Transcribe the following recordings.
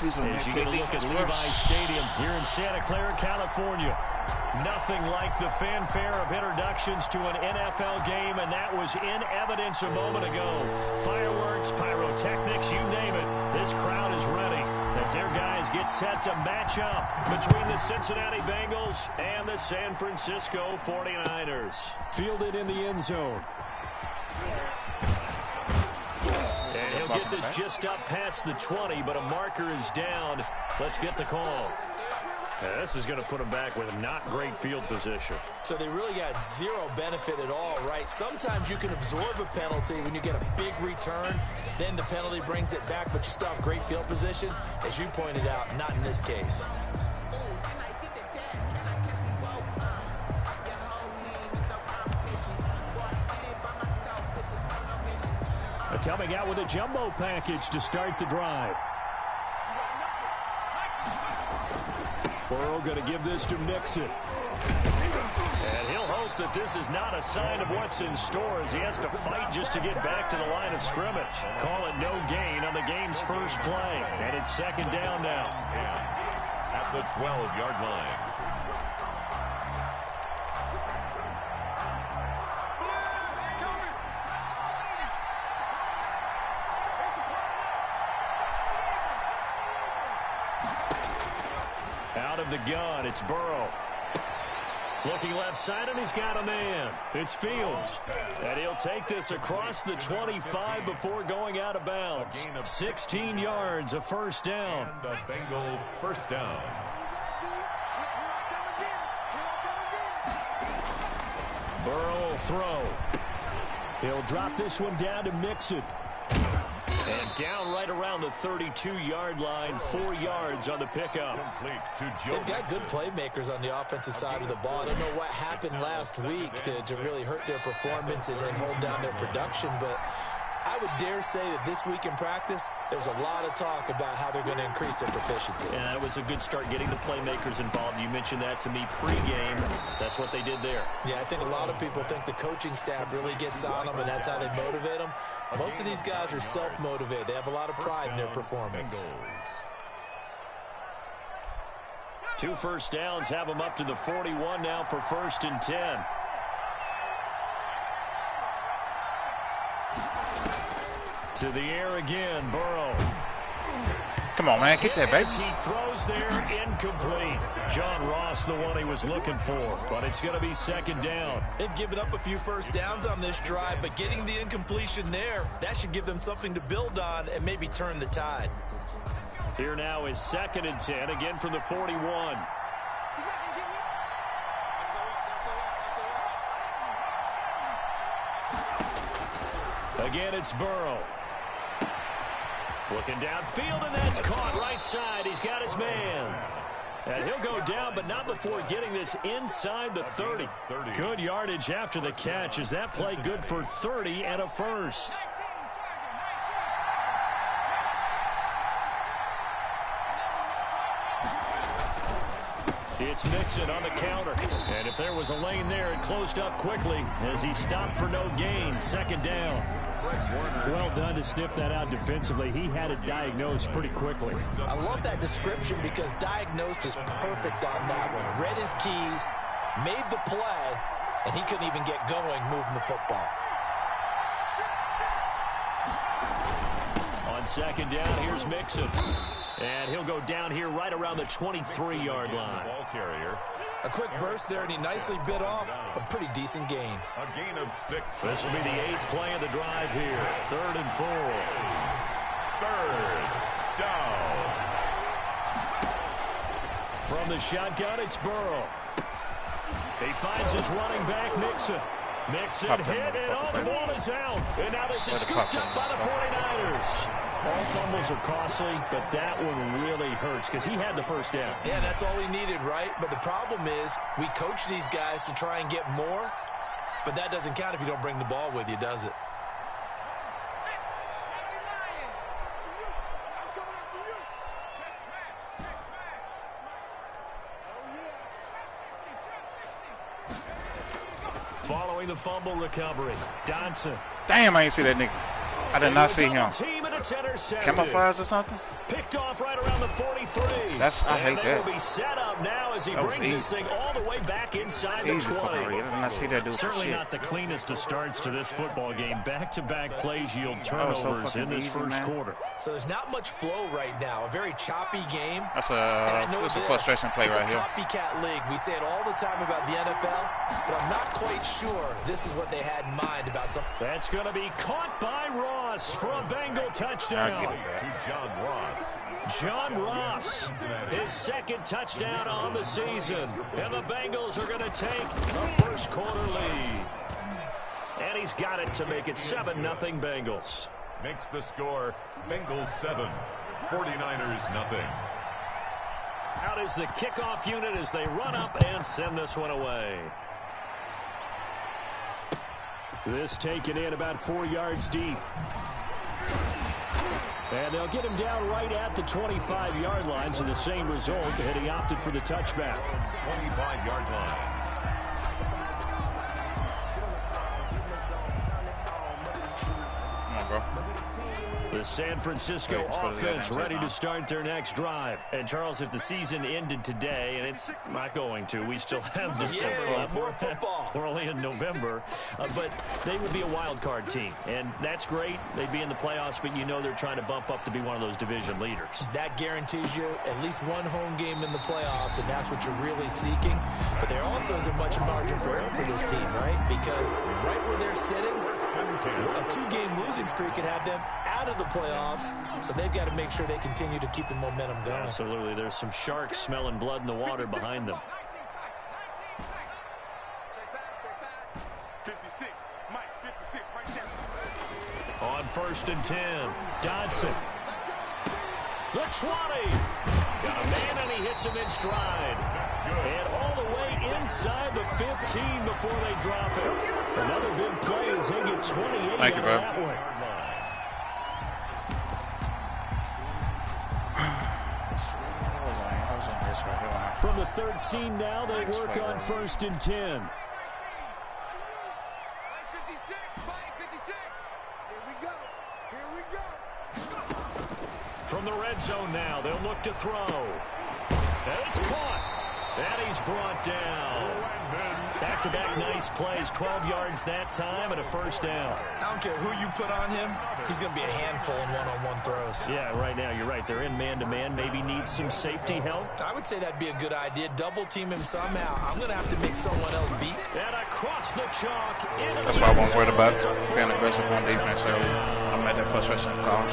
As you get a look at Levi's Stadium here in Santa Clara, California. Nothing like the fanfare of introductions to an NFL game, and that was in evidence a moment ago. Fireworks, pyrotechnics, you name it. This crowd is ready as their guys get set to match up between the Cincinnati Bengals and the San Francisco 49ers. Fielded in the end zone. And he'll get this just up past the 20, but a marker is down. Let's get the call. Yeah, this is going to put them back with not great field position. So they really got zero benefit at all, right? Sometimes you can absorb a penalty when you get a big return. Then the penalty brings it back, but you still have great field position. As you pointed out, not in this case. Coming out with a jumbo package to start the drive. Burrow going to give this to Mixon. And he'll hope that this is not a sign of what's in store as he has to fight just to get back to the line of scrimmage. Call it no gain on the game's first play. And it's second down now. At the 12-yard line. Out of the gun, it's Burrow. Looking left side, and he's got a man. It's Fields. And he'll take this across the 25 before going out of bounds. 16 yards, a first down. And a Bengal first down. Burrow will throw. He'll drop this one down to Mixon. And down right around the 32-yard line, 4 yards on the pickup. They've got good playmakers on the offensive side of the ball. I don't know what happened last week to really hurt their performance and hold down their production, but I would dare say that this week in practice, there's a lot of talk about how they're going to increase their proficiency. And that was a good start getting the playmakers involved. You mentioned that to me pregame. That's what they did there. Yeah, I think a lot of people think the coaching staff really gets on them, and that's how they motivate them. Most of these guys are self-motivated. They have a lot of pride in their performance. 2 first downs have them up to the 41 now for 1st and 10. To the air again, Burrow. Come on, man, get that, baby. He throws there, incomplete. John Ross, the one he was looking for, but it's going to be second down. They've given up a few first downs on this drive, but getting the incompletion there, that should give them something to build on and maybe turn the tide. Here now is 2nd and 10, again from the 41. Again, it's Burrow. Looking downfield, and that's caught right side. He's got his man. And he'll go down, but not before getting this inside the 30. Good yardage after the catch. Is that play good for 30 and a first? It's Mixon on the counter. And if there was a lane there, it closed up quickly as he stopped for no gain. Second down. Well done to sniff that out defensively. He had it diagnosed pretty quickly. I love that description because diagnosed is perfect on that one. Read his keys, made the play, and he couldn't even get going moving the football. On second down, here's Mixon. And he'll go down here right around the 23-yard line. Ball carrier. A quick burst there, and he nicely bit off a pretty decent gain. A gain of 6. This will be the 8th play of the drive here. 3rd and 4. 3rd down. From the shotgun, it's Burrow. He finds his running back, Mixon. Mixon hit, and all the ball is out. And now this is scooped up by the 49ers. All fumbles are costly, but that one really hurts because he had the first down. Yeah, that's all he needed, right? But the problem is we coach these guys to try and get more, but that doesn't count if you don't bring the ball with you, does it? Following the fumble recovery, Dotson. Damn, I ain't see that nigga. I did not see him. Team, and That's intercepted. Camouflage or something? Picked off right around the 43. I And hate they that. will be set up now as he brings this thing all the way back inside the 20. I did not see that dude. Certainly not the cleanest of starts to this football game. Back-to-back plays yield turnovers in this first quarter. So there's not much flow right now. A very choppy game. That's a frustration play right here. It's a copycat league. We say it all the time about the NFL, but I'm not quite sure this is what they had in mind about some. That's going to be caught by Ross for a Bengal touchdown. To John Ross. John Ross, his second touchdown on the season. And the Bengals are going to take a first quarter lead. And he's got it to make it 7-0 Bengals. Makes the score Bengals 7, 49ers nothing. Out is the kickoff unit as they run up and send this one away. This taken in about 4 yards deep. And they'll get him down right at the 25-yard line, so the same result, and he opted for the touchback. 25-yard line. Come on, bro. The San Francisco offense ready to start their next drive. And, Charles, if the season ended today, and it's not going to, we still have December left. More football. We're only in November. But they would be a wild card team. And that's great. They'd be in the playoffs, but you know they're trying to bump up to be one of those division leaders. That guarantees you at least one home game in the playoffs, and that's what you're really seeking. But there also isn't much margin for error for this team, right? Because right where they're sitting, a 2-game losing streak could have them out of the playoffs, so they've got to make sure they continue to keep the momentum going. Absolutely. There's some sharks smelling blood in the water behind them. 56, Mike, 56, right there. On 1st and 10, Dodson. The 20. Got a man, and he hits him in stride. And all the way inside the 15 before they drop it. Another big play as they get 28 Thank you, bro. that way. I was in this right here. From the 13 now, they work on 1st and 10. Mike, 56, Mike, 56. Here we go. Here we go. From the red zone now, they'll look to throw. And it's caught. And he's brought down. Back-to-back nice plays, 12 yards that time and a first down. I don't care who you put on him, he's going to be a handful in one-on-one throws. Yeah, right now, you're right. They're in man-to-man. Maybe need some safety help. I would say that'd be a good idea. Double team him somehow. I'm going to have to make someone else beat. And across the chalk. That's why I wasn't worried about being aggressive on defense early. I'm at that frustration call.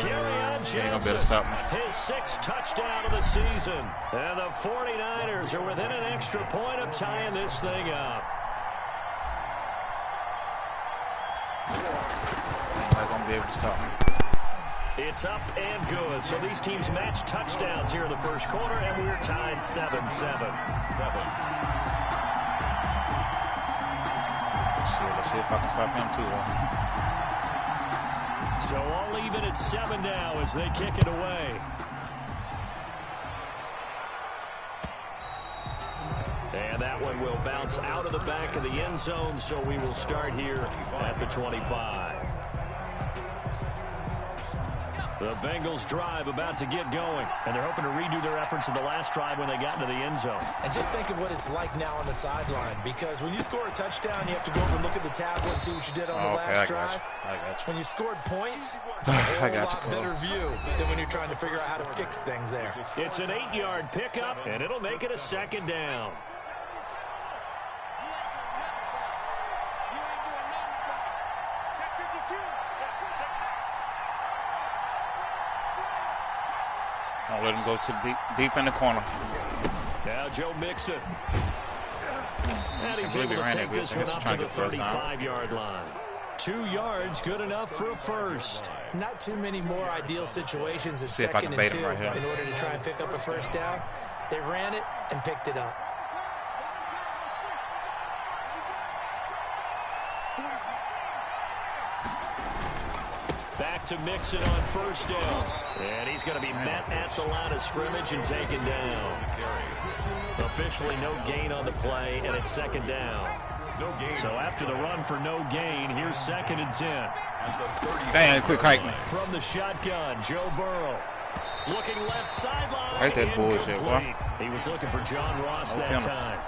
You ain't gonna be able to stop me. His 6th touchdown of the season. And the 49ers are within an extra point of tying this thing up. Ain't nobody gonna be able to stop me. It's up and good. So these teams match touchdowns here in the first quarter, and we're tied 7-7. Let's see if I can stop him too. So all even at 7 now as they kick it away. And that one will bounce out of the back of the end zone, so we will start here at the 25. The Bengals drive about to get going, and they're hoping to redo their efforts in the last drive when they got into the end zone. And just think of what it's like now on the sideline, because when you score a touchdown, you have to go over and look at the tablet and see what you did on the last drive. I got you. When you scored points, it's a whole lot better view than when you're trying to figure out how to fix things there. It's an 8-yard pickup, and it'll make it a 2nd down. Don't let him go too deep in the corner. Now Joe Mixon. And he's able to take this one up to the 35-yard line. 2 yards, good enough for a first. Not too many more ideal situations at 2nd and 2 in order to try and pick up a first down. They ran it and picked it up. Back to Mixon on 1st down. And he's going to be met at the line of scrimmage and taken down. Officially no gain on the play, and it's 2nd down. So after the run for no gain, here's 2nd and 10. Dang, quick hike. From the shotgun, Joe Burrow. Looking left sideline. Right that bullshit, boy. He was looking for John Ross that time.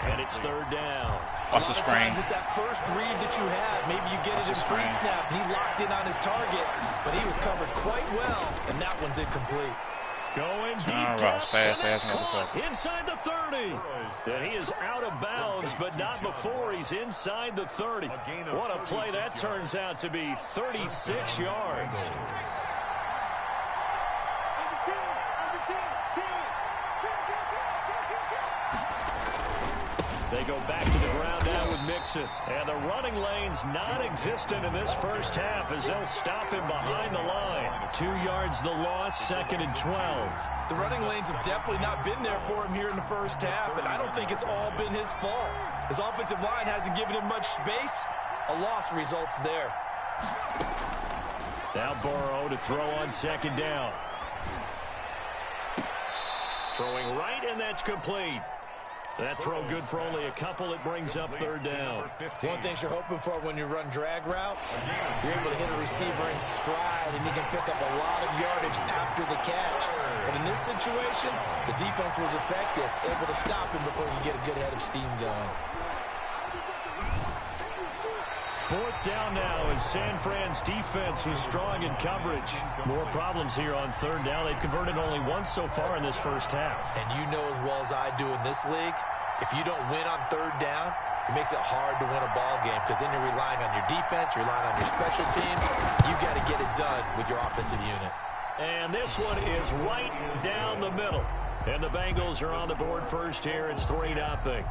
And it's third down. What's the screen? Just that first read that you have, maybe you get it in pre-snap, and he locked in on his target, but he was covered quite well, and that one's incomplete. Going deep Ross, fast ass inside the 30. And he is out of bounds, but not before he's inside the 30. What a play that turns out to be, 36 yards. They go back to the ground now with Mixon. And the running lane's non-existent in this first half as they'll stop him behind the line. 2 yards the loss, 2nd and 12. The running lanes have definitely not been there for him here in the first half, and I don't think it's all been his fault. His offensive line hasn't given him much space. A loss results there. Now Burrow to throw on 2nd down. Throwing right, and that's complete. That throw good for only a couple. It brings up 3rd down. One thing you're hoping for when you run drag routes, you're able to hit a receiver in stride, and he can pick up a lot of yardage after the catch. But in this situation, the defense was effective, able to stop him before you get a good head of steam going. 4th down now, and San Fran's defense is strong in coverage. More problems here on 3rd down. They've converted only once so far in this first half. And you know as well as I do in this league, if you don't win on 3rd down, it makes it hard to win a ball game because then you're relying on your defense, you're relying on your special teams. You've got to get it done with your offensive unit. And this one is right down the middle. And the Bengals are on the board first here. It's 3-0.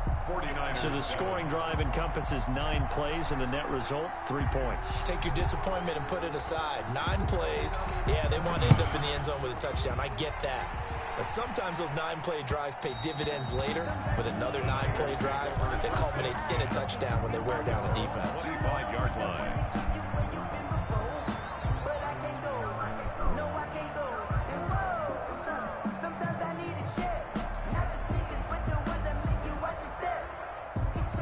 So the scoring drive encompasses 9 plays, and the net result, 3 points. Take your disappointment and put it aside. 9 plays. Yeah, they want to end up in the end zone with a touchdown. I get that. But sometimes those 9-play drives pay dividends later with another 9-play drive that culminates in a touchdown when they wear down a defense. 45-yard line.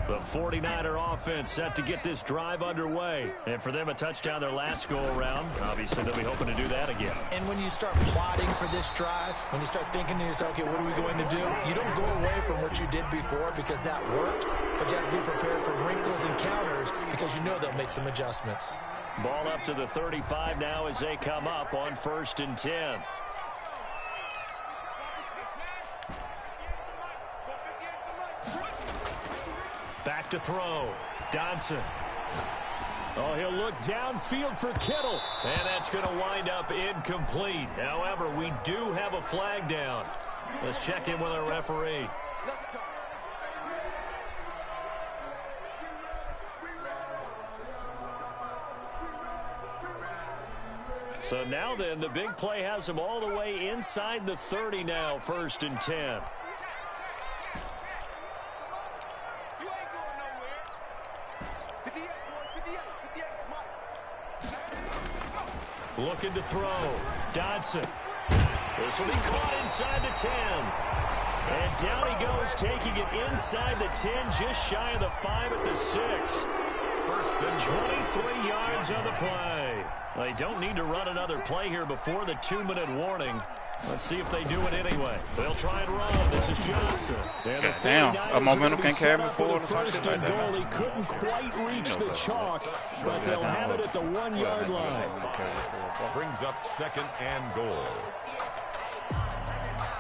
The 49er offense set to get this drive underway. And for them, a touchdown their last go-around. Obviously, they'll be hoping to do that again. And when you start plotting for this drive, when you start thinking to yourself, okay, what are we going to do? You don't go away from what you did before because that worked, but you have to be prepared for wrinkles and counters because you know they'll make some adjustments. Ball up to the 35 now as they come up on 1st and 10. Back to throw. Dodson. Oh, he'll look downfield for Kittle. And that's going to wind up incomplete. However, we do have a flag down. Let's check in with our referee. So now then, the big play has him all the way inside the 30 now, 1st and 10. Looking to throw. Dodson. This will be caught inside the 10. And down he goes, taking it inside the 10, just shy of the 5 at the 6. 23 yards on the play. They don't need to run another play here before the 2-minute warning. Let's see if they do it anyway. They'll try and run. This is Johnson. Damn, a momentum can carry him forward or something like that. He couldn't quite reach the chalk, but they'll have it at the 1-yard line. Brings up 2nd and goal.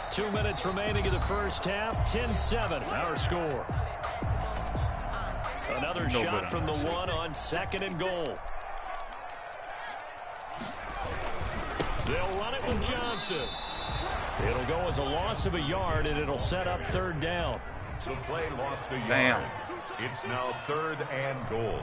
2 minutes remaining in the first half. 10-7, our score. Another shot from the 1 on 2nd and goal. They'll run it with Johnson. It'll go as a loss of a yard, and it'll set up 3rd down. The play lost a yard. Damn. It's now 3rd and goal.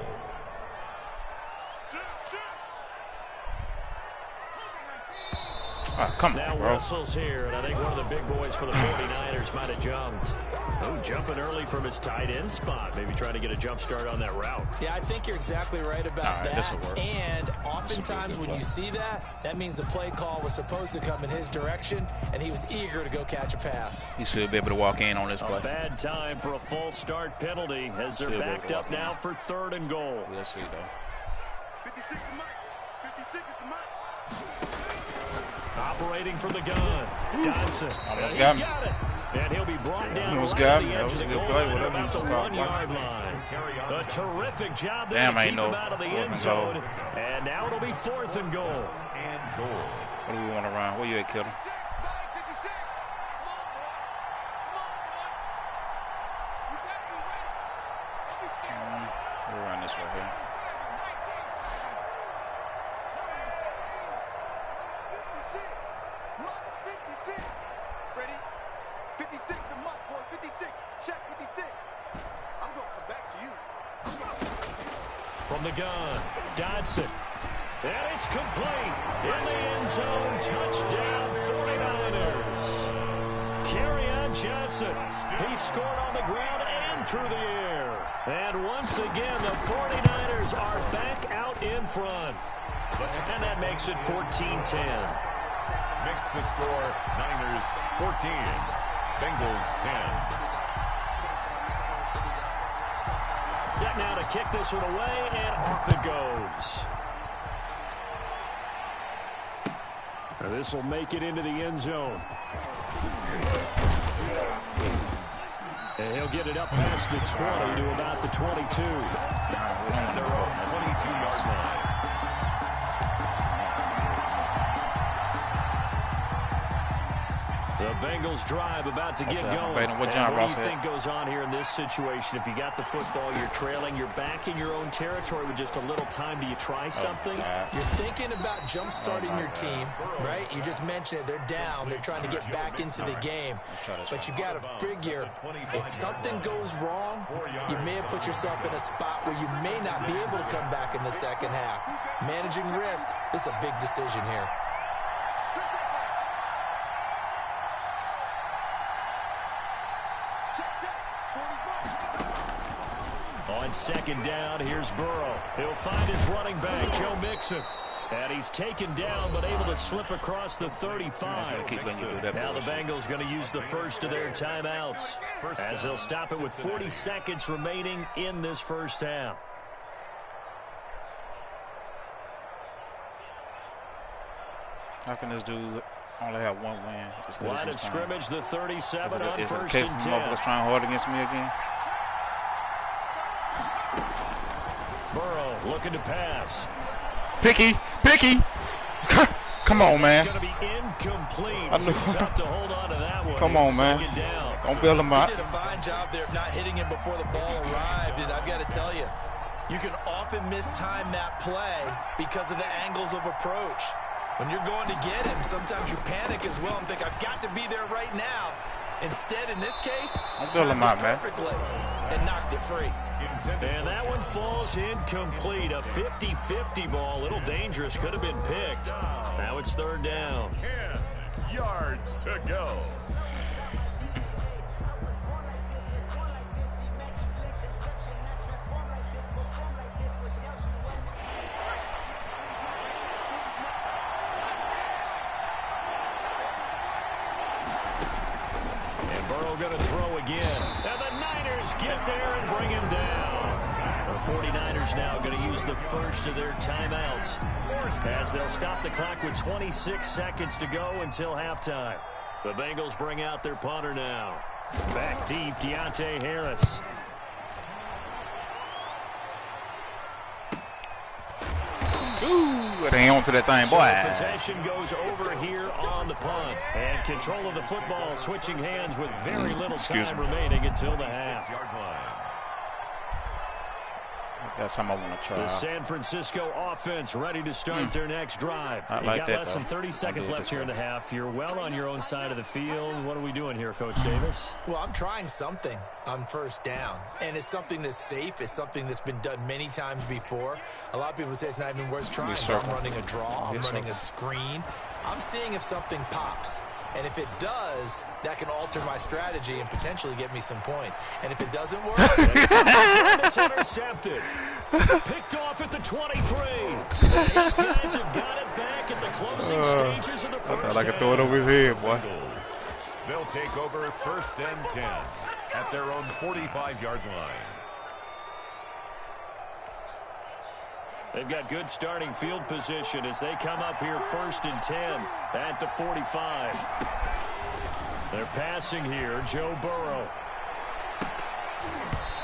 Oh, come now on, bro. Russell's here, and I think one of the big boys for the 49ers might have jumped. Oh, jumping early from his tight end spot. Maybe trying to get a jump start on that route. Yeah, I think you're exactly right about that. This'll work. And oftentimes when you see that, that means the play call was supposed to come in his direction, and he was eager to go catch a pass. He should be able to walk in on this play. A bad time for a false start penalty as they're backed up now for 3rd and goal. We'll see, though. Operating from the gun. Dodson. Almost Got got it. And he'll be brought down Almost right got at me. the That edge was of a the good goal play. line at Whatever you about the just called. 1-yard line. A terrific job there Damn, to ain't keep no him out of the 4th end and zone. goal. And now it'll be 4th and goal. What do we want to run? Where you at, Killer? We'll run this right here. Ready? 56 the month, boys. 56. Check 56. I'm going to come back to you. From the gun, Dodson. And it's complete. In the end zone, touchdown 49ers. Kerryon Johnson. He scored on the ground and through the air. And once again, the 49ers are back out in front. And that makes it 14-10. Makes the score Niners 14, Bengals 10. Set now to kick this one away, and off it goes. This will make it into the end zone. And he'll get it up past the 20 to about the 22. They're on 22-yard line. The Bengals drive about to get going. What do Ross you said. think goes on here in this situation? If you got the football, you're trailing, you're back in your own territory with just a little time. Do you try something? You're thinking about jump-starting your team, right? You just mentioned it. They're down. They're trying to get back into the game. But you got to figure, if something goes wrong, you may have put yourself in a spot where you may not be able to come back in the second half. Managing risk, this is a big decision here. On second down, here's Burrow. He'll find his running back, Joe Mixon. And he's taken down, but able to slip across the 35. Now the Bengals going to use the first of their timeouts, as they'll stop it with 40 seconds remaining in this first half. How can this dude only have one win? Line of scrimmage, the 37 on is it first case and the 10. motherfuckers trying hard against me again? Burrow looking to pass. Picky! Come on, man. Going to be incomplete. I knew. Tough to hold on to that one. Come on, man. Don't build him out. He did a fine job there of not hitting him before the ball arrived, and I've got to tell you, you can often mistime that play because of the angles of approach. When you're going to get him, sometimes you panic as well and think, I've got to be there right now. Instead, in this case, don't build him out, man. Perfectly, and knocked it free. And that one falls incomplete. A 50-50 ball. A little dangerous. Could have been picked. Now it's third down. 10 yards to go. And Burrow going to throw again. And the Niners get there and bring him down. The 49ers now going to use the first of their timeouts, as they'll stop the clock with 26 seconds to go until halftime. The Bengals bring out their punter now. Back deep, TNT Harris. Ooh, they on to that thing, boy. So possession goes over here on the punt. And control of the football switching hands with very little time remaining until the half. That's something I want to try. The San Francisco offense ready to start their next drive. I You like got that, less than 30 seconds left here in the half. You're well on your own side of the field. What are we doing here, Coach Davis? Well, I'm trying something on first down, and it's something that's safe. It's something that's been done many times before. A lot of people say it's not even worth trying. I'm running a draw. I'm running a screen. I'm seeing if something pops. And if it does, that can alter my strategy and potentially get me some points. And if it doesn't work, it's intercepted. Picked off at the 23. These guys have got it back at the closing stages of the first half. I thought I could throw it over his head, boy. They'll take over first and 10 at their own 45-yard line. They've got good starting field position as they come up here 1st and 10 at the 45. They're passing here, Joe Burrow.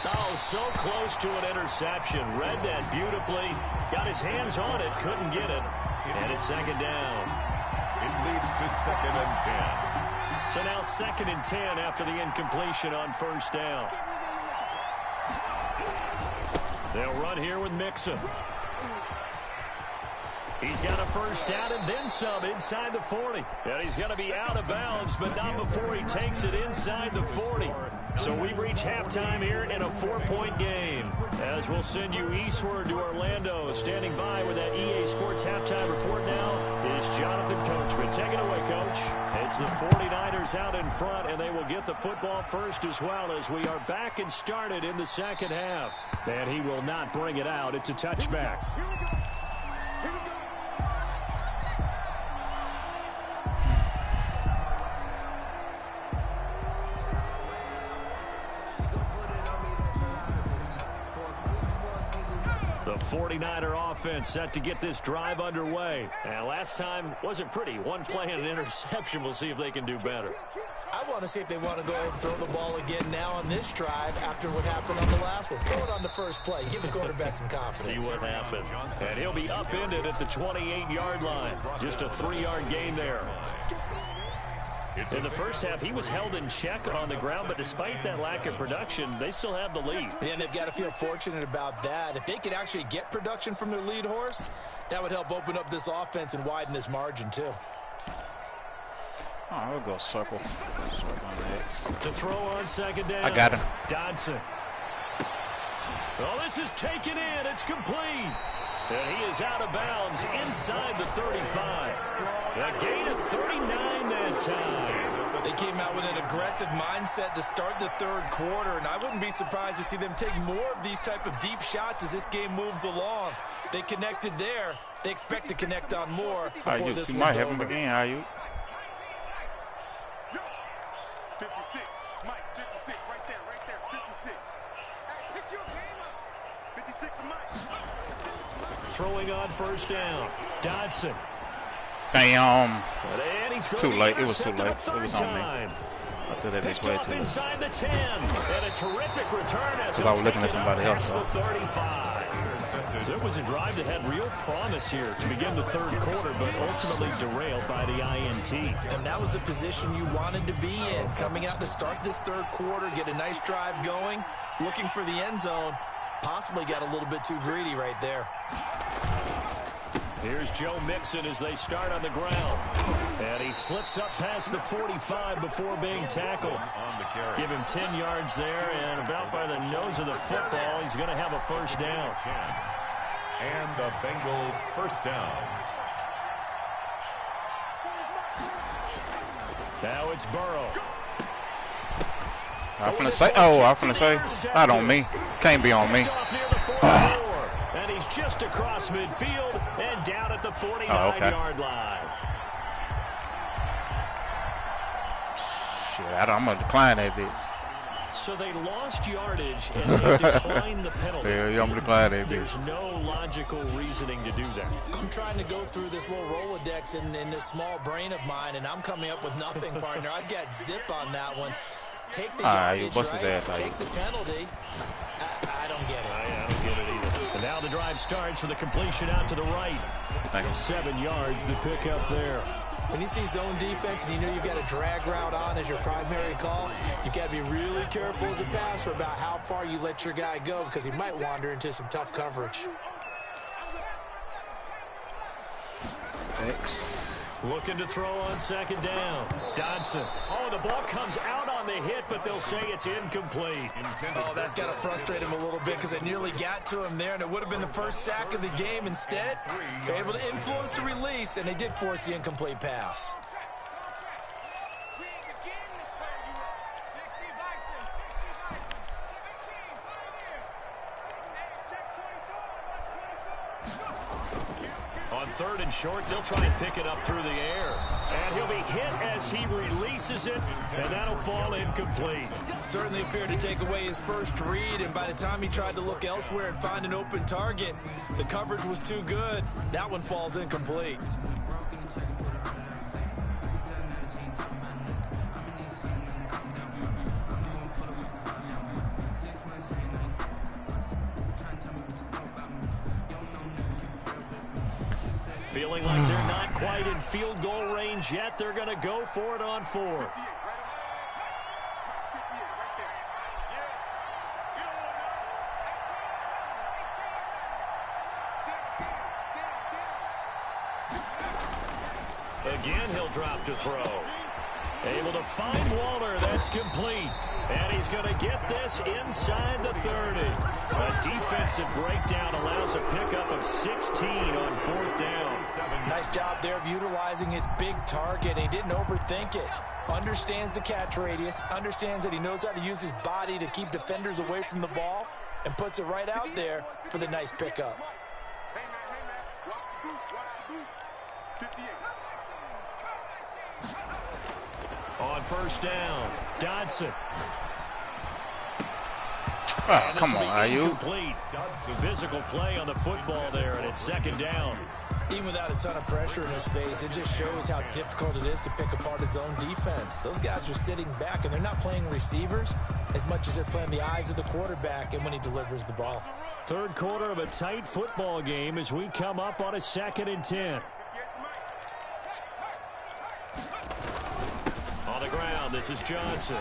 Oh, so close to an interception. Read that beautifully. Got his hands on it, couldn't get it. And it's 2nd down. It leads to 2nd and 10. So now 2nd and 10 after the incompletion on 1st down. They'll run here with Mixon. He's got a 1st down and then some inside the 40. And he's going to be out of bounds, but not before he takes it inside the 40. So we've reached halftime here in a 4-point game. As we'll send you eastward to Orlando. Standing by with that EA Sports halftime report now is Jonathan Coachman. Take it away, Coach. It's the 49ers out in front, and they will get the football first as well as we are back and started in the 2nd half. And he will not bring it out. It's a touchback. The 49er offense set to get this drive underway. And last time wasn't pretty. One play and an interception. We'll see if they can do better. I want to see if they want to go ahead and throw the ball again now on this drive after what happened on the last one. Throw it on the first play. Give the quarterback some confidence. See what happens. And he'll be upended at the 28-yard line. Just a 3-yard gain there. In the first half, he was held in check on the ground, but despite that lack of production, they still have the lead. And they've got to feel fortunate about that. If they could actually get production from their lead horse, that would help open up this offense and widen this margin, too. Oh, we'll go circle. To throw on 2nd down. I got him. Dodson. Well, this is taken in. It's complete. And he is out of bounds inside the 35. A gain of 39 that time. They came out with an aggressive mindset to start the 3rd quarter, and I wouldn't be surprised to see them take more of these type of deep shots as this game moves along. They connected there. They expect to connect on more before this you one's might have over. him again, are you? 56. Mike, 56. Right there. 56. Hey, pick your game up. 56 to Mike. Throwing on 1st down. Dodson. Damn. And he's Too late. It was too late. It It was on me. I threw that Picked this way off too. inside the 10. And a terrific return as Because I was looking at somebody else. the 35. So it was a drive that had real promise here to begin the 3rd quarter, but ultimately derailed by the INT. And that was the position you wanted to be in, coming out to start this 3rd quarter, get a nice drive going, looking for the end zone. Possibly got a little bit too greedy right there. Here's Joe Mixon as they start on the ground. And he slips up past the 45 before being tackled. Give him 10 yards there, and about by the nose of the football, he's going to have a 1st down. And the Bengal 1st down. Now it's Burrow. I'm finna say, not on me. Can't be on me. And he's just across midfield and down at the 49-yard line. Shit, I'm going to decline that bitch. So they lost yardage and they declined the penalty. Yeah, I'm going to decline that bitch. There's no logical reasoning to do that. I'm trying to go through this little Rolodex in this small brain of mine, and I'm coming up with nothing, partner. I've got zip on that one. Take the yardage, bust his ass out. Take the penalty. I don't get it. I don't get it either. And now the drive starts with a completion out to the right. 7 yards, the pickup there. When you see zone defense and you know you've got a drag route on as your primary call, you've got to be really careful as a passer about how far you let your guy go because he might wander into some tough coverage. Thanks. Looking to throw on 2nd down. Dodson. Oh, the ball comes out on the hit, but they'll say it's incomplete. Oh, that's got to frustrate him a little bit because they nearly got to him there, and it would have been the first sack of the game. Instead, they're able to influence the release, and they did force the incomplete pass. On 3rd and short. They'll try and pick it up through the air. And he'll be hit as he releases it, and that'll fall incomplete. Certainly appeared to take away his first read, and by the time he tried to look elsewhere and find an open target, the coverage was too good. That one falls incomplete. Feeling like they're not quite in field goal range yet. They're going to go for it on 4th. Again, he'll drop to throw. Able to find Waller. That's complete. And he's going to get this inside the 30. A defensive breakdown allows a pickup of 16 on 4th down. Nice job there of utilizing his big target. He didn't overthink it. Understands the catch radius. Understands that he knows how to use his body to keep defenders away from the ball. And puts it right out there for the nice pickup. Hey, man. Watch the boot. Watch the boot. 58. On 1st down, Dodson. Oh, come on, are you? Physical play on the football there, and it's 2nd down. Even without a ton of pressure in his face, it just shows how difficult it is to pick apart his own defense. Those guys are sitting back, and they're not playing receivers as much as they're playing the eyes of the quarterback and when he delivers the ball. 3rd quarter of a tight football game as we come up on a 2nd and 10. On the ground, this is Johnson.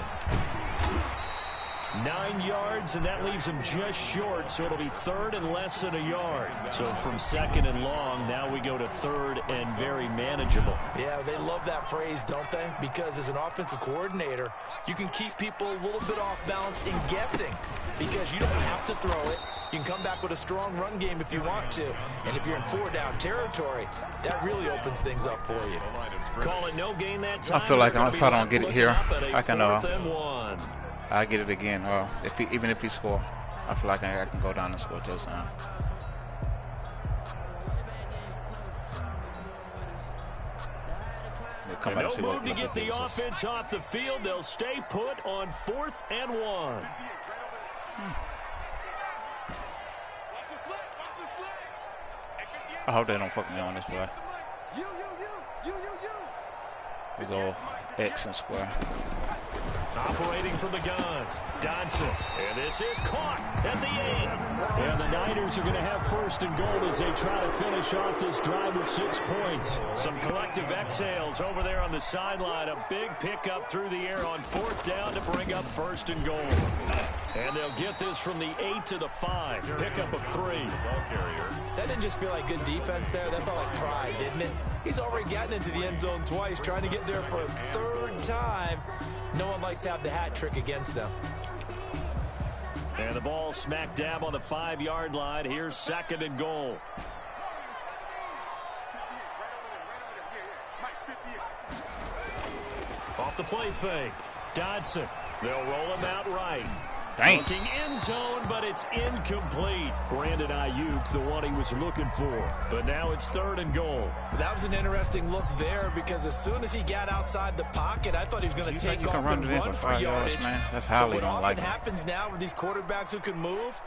9 yards, and that leaves him just short, so it'll be 3rd and less than a yard. So from 2nd and long, now we go to 3rd and very manageable. Yeah, they love that phrase, don't they? Because as an offensive coordinator, you can keep people a little bit off balance and guessing because you don't have to throw it. You can come back with a strong run game if you want to. And if you're in 4-down territory, that really opens things up for you. Call it no gain that time. I feel like if I don't get it here, I can I'll get it again. Even if he score, I feel like I can go down and score a touchdown. Come back to move to get the offense off the field. They'll stay put on 4th and 1. I hope they don't fuck me on this play. We go X and square. Operating from the gun, Dodson. And this is caught at the end. And the Niners are going to have 1st and goal as they try to finish off this drive with 6 points. Some collective exhales over there on the sideline. A big pickup through the air on 4th down to bring up 1st and goal. And they'll get this from the 8 to the 5. Pickup of 3. That didn't just feel like good defense there. That felt like pride, didn't it? He's already gotten into the end zone twice, trying to get there for a 3rd time. No one likes to have the hat trick against them. And the ball smack dab on the 5-yard line. Here's 2nd and goal. Off the play fake. Dodson. They'll roll him out right. Dang. Looking end zone, but it's incomplete. Brandon Ayuk, the one he was looking for. But now it's 3rd and goal. That was an interesting look there because as soon as he got outside the pocket, I thought he was going to take off and run for yardage. Man. That's how what often happens now with these quarterbacks who can move,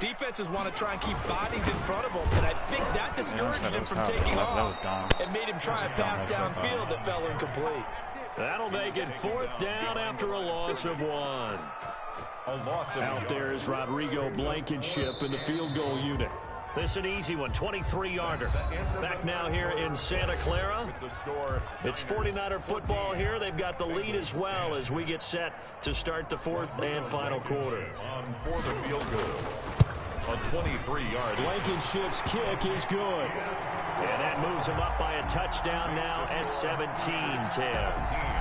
defenses want to try and keep bodies in front of them, and I think that discouraged him from taking off and made him try a pass downfield that fell incomplete. That'll make it 4th down after a loss of 1. Out there is Rodrigo Blankenship in the field goal unit. This is an easy one, 23-yarder. Back now here in Santa Clara. It's 49er football here. They've got the lead as well as we get set to start the 4th and final quarter. For the field goal, a 23-yard. Blankenship's kick is good. And that moves him up by a touchdown now at 17-10.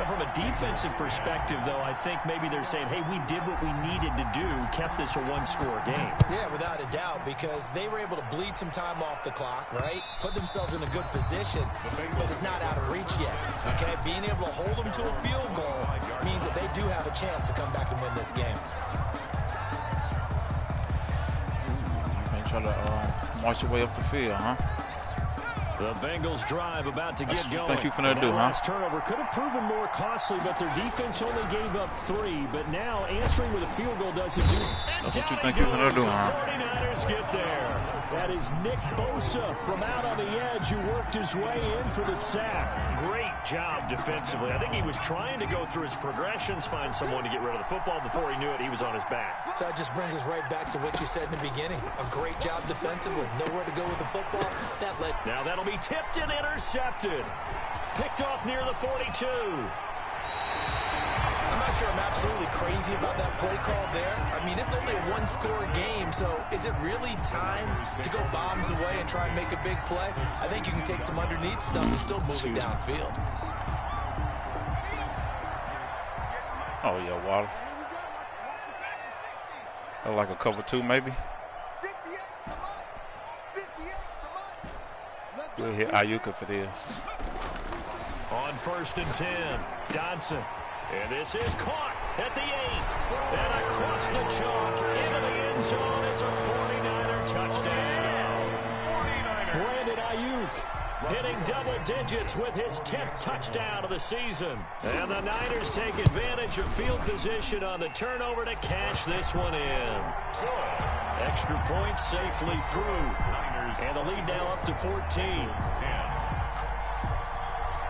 From a defensive perspective, though, I think maybe they're saying, hey, we did what we needed to do, kept this a 1-score game. Yeah, without a doubt, because they were able to bleed some time off the clock, right? Put themselves in a good position, but it's not out of reach yet, okay? Being able to hold them to a field goal means that they do have a chance to come back and win this game. You can try to march your way up the field, huh? The Bengals drive about to get going. Thank you for that, Last turnover could have proven more costly, but their defense only gave up 3. But now answering with a field goal doesn't do. That's what you think you're going to do, huh? 49ers get there. That is Nick Bosa from out on the edge who worked his way in for the sack. Great job defensively. I think he was trying to go through his progressions, find someone to get rid of the football. Before he knew it, he was on his back. So that just brings us right back to what you said in the beginning. A great job defensively. Nowhere to go with the football. That led. Now that'll be tipped and intercepted. Picked off near the 42. I'm not sure I'm absolutely crazy about that play call there. I mean, it's only a one-score game, so is it really time to go bombs away and try and make a big play? I think you can take some underneath stuff and still move it downfield. Oh, yeah, Wallace. Like a cover 2, maybe. We'll hit Ayuka for this. On 1st and 10, Dodson. And this is caught at the 8. And across the chalk into the end zone. It's a 49er touchdown. 49ers. Brandon Ayuk hitting double digits with his 10th touchdown of the season. And the Niners take advantage of field position on the turnover to cash this one in. Extra point safely through. And the lead now up to 14.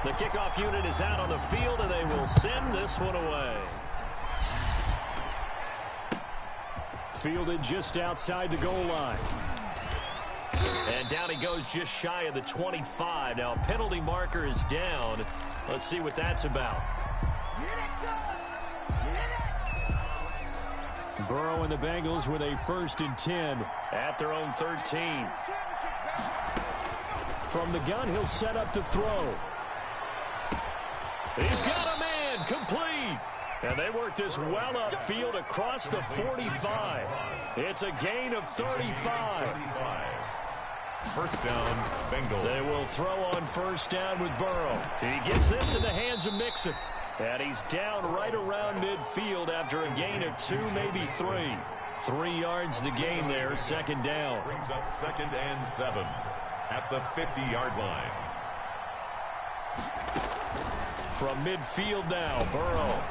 The kickoff unit is out on the field, and they will send this one away. Fielded just outside the goal line. And down he goes just shy of the 25. Now a penalty marker is down. Let's see what that's about. Burrow and the Bengals with a 1st and 10 at their own 13. From the gun, he'll set up to throw. He's got a man, complete. And they work this well upfield across the 45. It's a gain of 35. First down, Bengals. They will throw on 1st down with Burrow. He gets this in the hands of Mixon. And he's down right around midfield after a gain of 2, maybe 3. 3 yards the gain there, 2nd down. Brings up 2nd and 7 at the 50-yard line. From midfield now, Burrow.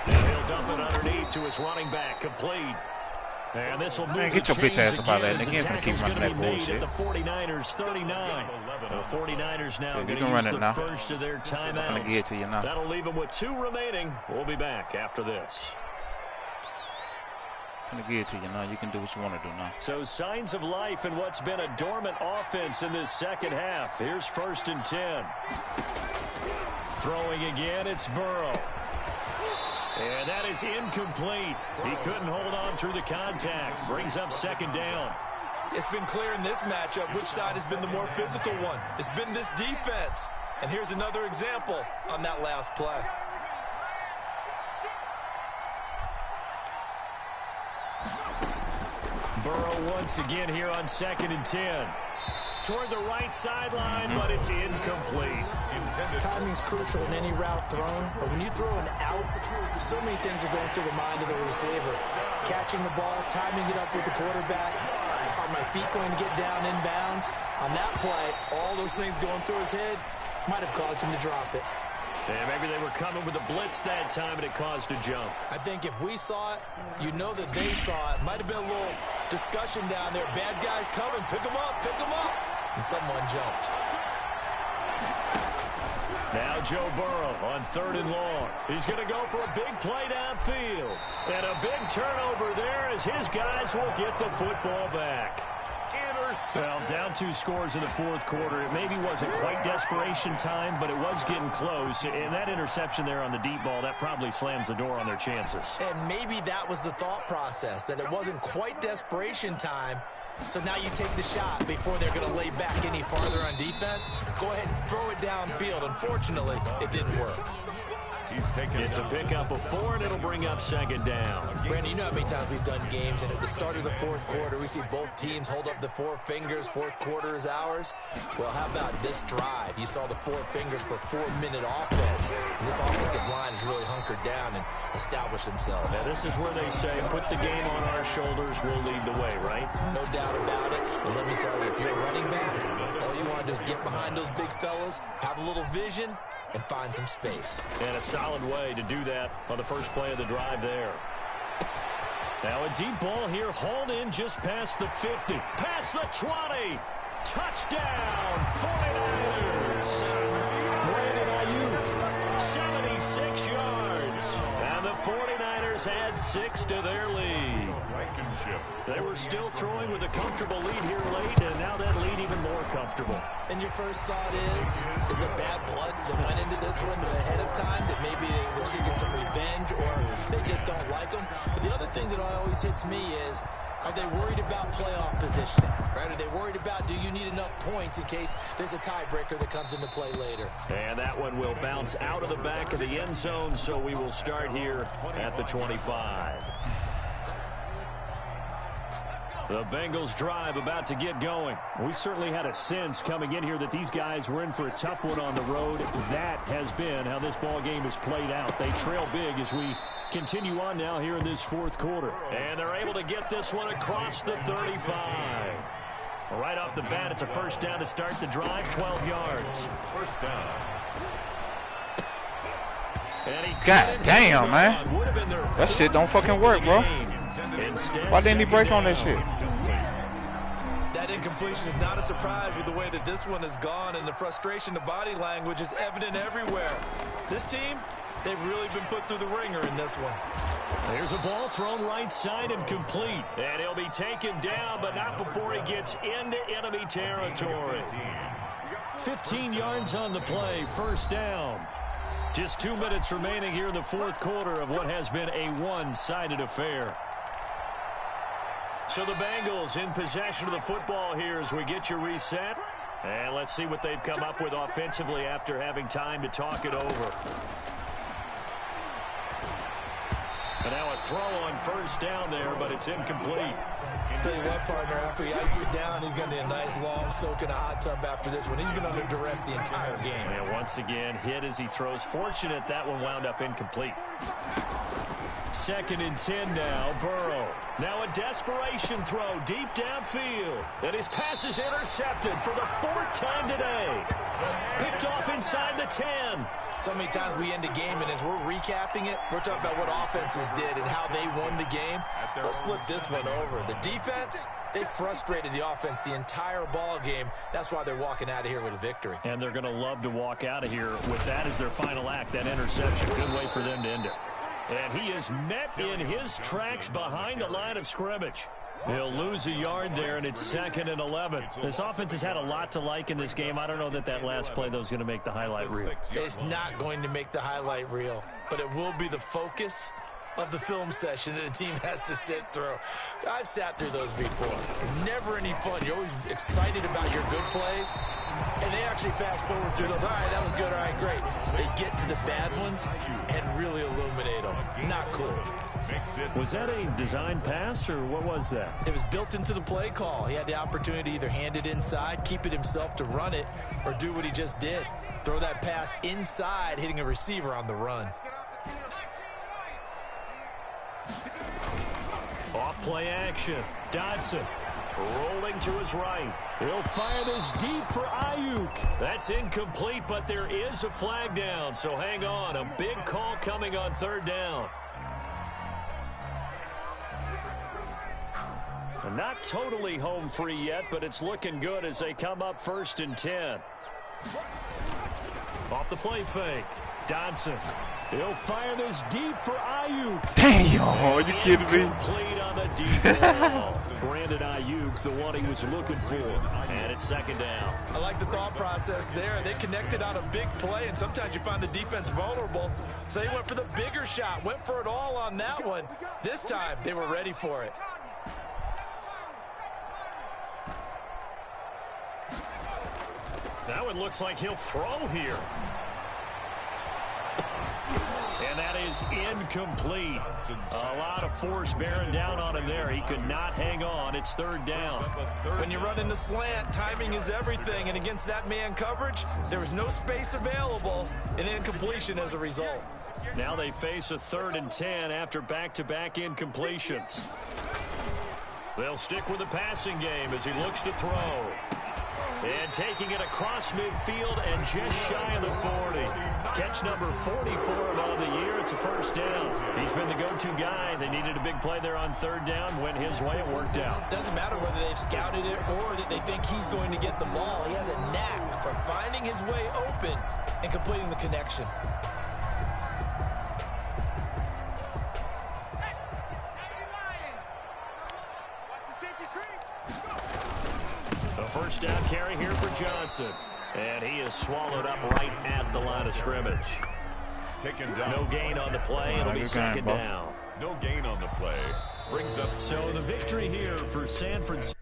And he'll dump it underneath to his running back, complete. And this will move. Man, get your bitch ass up out of there. They can't keep running that bullshit. The 49ers 39. The 49ers now going to run use it the now. first of their timeouts. I'm going to get it to you now. That'll leave them with 2 remaining. We'll be back after this. I'm going to give it to you now. You can do what you want to do now. So signs of life in what's been a dormant offense in this second half. Here's 1st and 10. Throwing again, it's Burrow. And that is incomplete. He couldn't hold on through the contact. Brings up 2nd down. It's been clear in this matchup which side has been the more physical one. It's been this defense. And here's another example on that last play. Burrow once again here on 2nd and 10. Toward the right sideline, but it's incomplete. Timing's crucial in any route thrown, but when you throw an out, so many things are going through the mind of the receiver. Catching the ball, timing it up with the quarterback. Are my feet going to get down in bounds? On that play, all those things going through his head might have caused him to drop it. Yeah, maybe they were coming with a blitz that time and it caused a jump. I think if we saw it, you know that they saw it. Might have been a little discussion down there. Bad guys coming. Pick them up. Pick them up. And someone jumped. Now Joe Burrow on 3rd and long. He's going to go for a big play downfield. And a big turnover there as his guys will get the football back. Well, down 2 scores in the 4th quarter. It maybe wasn't quite desperation time, but it was getting close. And that interception there on the deep ball, that probably slams the door on their chances. And maybe that was the thought process, that it wasn't quite desperation time. So now you take the shot before they're going to lay back any farther on defense. Go ahead and throw it downfield. Unfortunately, it didn't work. He's taken It's a pickup of 4, and it'll bring up second down. Brandon, you know how many times we've done games, and at the start of the fourth quarter, we see both teams hold up the 4 fingers, fourth quarter is ours. Well, how about this drive? You saw the 4 fingers for 4-minute offense, and this offensive line has really hunkered down and established themselves. Now, this is where they say, put the game on our shoulders, we'll lead the way, right? No doubt about it. And let me tell you, if you're a running back, all you want to do is get behind those big fellas, have a little vision, and find some space. And a solid way to do that on the first play of the drive there. Now a deep ball here, hauled in just past the 50. Past the 20. Touchdown, 49ers. Brandon Ayuk, 76 yards. And the 49ers add 6 to their lead. They were still throwing with a comfortable lead here late, and now that lead even more comfortable. And your first thought is there bad blood that went into this one ahead of time, that maybe they're seeking some revenge or they just don't like them? But the other thing that always hits me is, are they worried about playoff positioning? Right? Are they worried about, do you need enough points in case there's a tiebreaker that comes into play later? And that one will bounce out of the back of the end zone, so we will start here at the 25. The Bengals drive about to get going. We certainly had a sense coming in here that these guys were in for a tough one on the road. That has been how this ball game has played out. They trail big as we continue on now here in this fourth quarter. And they're able to get this one across the 35. Right off the bat, it's a first down to start the drive, 12 yards. First down. God damn, man. That shit don't fucking work, bro. Why didn't he break on that shit? That incompletion is not a surprise with the way that this one has gone, and the frustration, the body language is evident everywhere. This team, they've really been put through the ringer in this one. There's a ball thrown right side and complete. And he'll be taken down, but not before he gets into enemy territory. 15 yards on the play, first down. Just 2 minutes remaining here in the fourth quarter of what has been a one-sided affair. So the Bengals in possession of the football here as we get you reset. And let's see what they've come up with offensively after having time to talk it over. And now a throw on first down there, but it's incomplete. Tell you what, partner, after he ices down, he's going to need a nice long soak in a hot tub after this one. He's been under duress the entire game. And once again, hit as he throws. Fortunate that one wound up incomplete. 2nd and 10 now, Burrow. Now a desperation throw deep downfield. And his pass is intercepted for the 4th time today. Picked off inside the 10. So many times we end a game, and as we're recapping it, we're talking about what offenses did and how they won the game. Let's flip this one over. The defense, they frustrated the offense the entire ball game. That's why they're walking out of here with a victory. And they're going to love to walk out of here with that as their final act, that interception. Good way for them to end it. And he is met in his tracks behind the line of scrimmage. He'll lose a yard there, and it's 2nd and 11. This offense has had a lot to like in this game. I don't know that last play, though, is going to make the highlight reel. It's not going to make the highlight reel, but it will be the focus of the film session that the team has to sit through. I've sat through those before. Never any fun. You're always excited about your good plays, and they actually fast forward through those. All right, that was good. All right, great. They get to the bad ones and really illuminate them. Not cool. Was that a design pass, or what was that? It was built into the play call. He had the opportunity to either hand it inside, keep it himself to run it, or do what he just did. Throw that pass inside, hitting a receiver on the run. Off play action. Dodson rolling to his right. He'll fire this deep for Ayuk. That's incomplete, but there is a flag down, so hang on. A big call coming on 3rd down. Not totally home free yet, but it's looking good as they come up 1st and 10. Off the play fake. Dodson. He'll fire this deep for Ayuk. Damn, are you kidding me? Complete on the deep ball. Brandon Ayuk, the one he was looking for. And it's 2nd down. I like the thought process there. They connected on a big play, and sometimes you find the defense vulnerable. So they went for the bigger shot, went for it all on that one. This time, they were ready for it. Now it looks like he'll throw here. And that is incomplete. A lot of force bearing down on him there. He could not hang on. It's third down. When you run into slant, timing is everything. And against that man coverage, there was no space available. An incompletion as a result. Now they face a 3rd and 10 after back-to-back incompletions. They'll stick with the passing game as he looks to throw. And taking it across midfield and just shy of the 40. Catch number 44 of the year. It's a first down. He's been the go-to guy. They needed a big play there on 3rd down. Went his way. It worked out. Doesn't matter whether they've scouted it or that they think he's going to get the ball. He has a knack for finding his way open and completing the connection. A first down carry here for Johnson. And he is swallowed up right at the line of scrimmage. Taken down. No gain on the play. It'll be 2nd down. No gain on the play. Brings up. So the victory here for San Francisco.